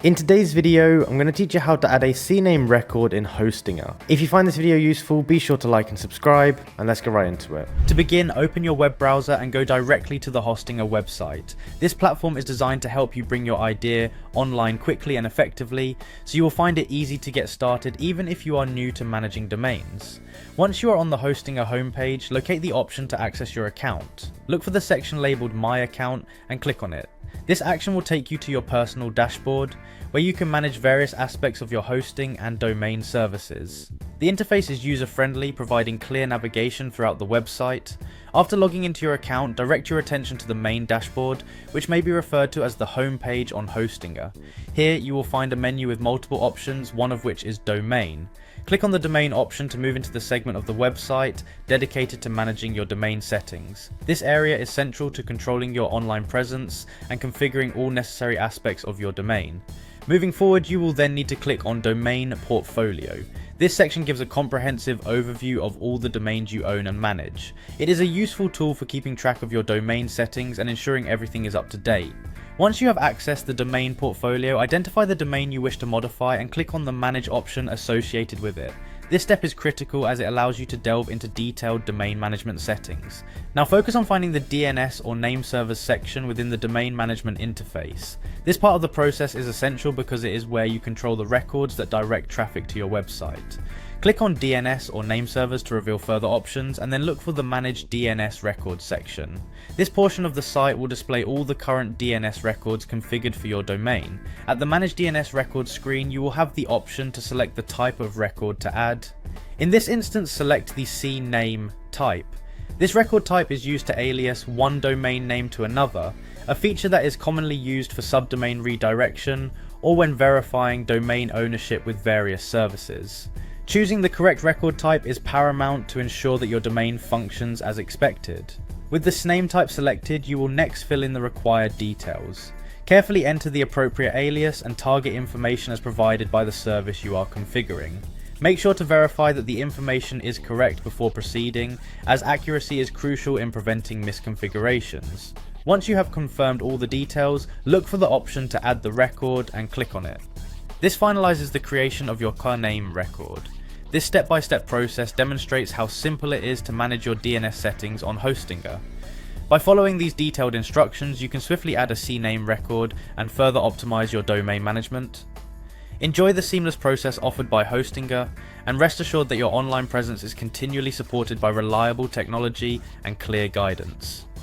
In today's video, I'm going to teach you how to add a Cname record in Hostinger. If you find this video useful, be sure to like and subscribe, and let's get right into it. To begin, open your web browser and go directly to the Hostinger website. This platform is designed to help you bring your idea online quickly and effectively, so you will find it easy to get started even if you are new to managing domains. Once you are on the Hostinger homepage, locate the option to access your account. Look for the section labeled My Account and click on it. This action will take you to your personal dashboard, where you can manage various aspects of your hosting and domain services. The interface is user-friendly, providing clear navigation throughout the website. After logging into your account, direct your attention to the main dashboard, which may be referred to as the home page on Hostinger. Here you will find a menu with multiple options, one of which is Domain. Click on the Domain option to move into the segment of the website dedicated to managing your domain settings. This area is central to controlling your online presence and configuring all necessary aspects of your domain. Moving forward, you will then need to click on Domain Portfolio. This section gives a comprehensive overview of all the domains you own and manage. It is a useful tool for keeping track of your domain settings and ensuring everything is up to date. Once you have accessed the domain portfolio, identify the domain you wish to modify and click on the Manage option associated with it. This step is critical as it allows you to delve into detailed domain management settings. Now focus on finding the DNS or name servers section within the domain management interface. This part of the process is essential because it is where you control the records that direct traffic to your website. Click on DNS or name servers to reveal further options, and then look for the Manage DNS Records section. This portion of the site will display all the current DNS records configured for your domain. At the Manage DNS Records screen, you will have the option to select the type of record to add. In this instance, select the Cname type. This record type is used to alias one domain name to another, a feature that is commonly used for subdomain redirection or when verifying domain ownership with various services. Choosing the correct record type is paramount to ensure that your domain functions as expected. With the Cname type selected, you will next fill in the required details. Carefully enter the appropriate alias and target information as provided by the service you are configuring. Make sure to verify that the information is correct before proceeding, as accuracy is crucial in preventing misconfigurations. Once you have confirmed all the details, look for the option to add the record and click on it. This finalizes the creation of your Cname record. This step-by-step process demonstrates how simple it is to manage your DNS settings on Hostinger. By following these detailed instructions, you can swiftly add a Cname record and further optimize your domain management. Enjoy the seamless process offered by Hostinger, and rest assured that your online presence is continually supported by reliable technology and clear guidance.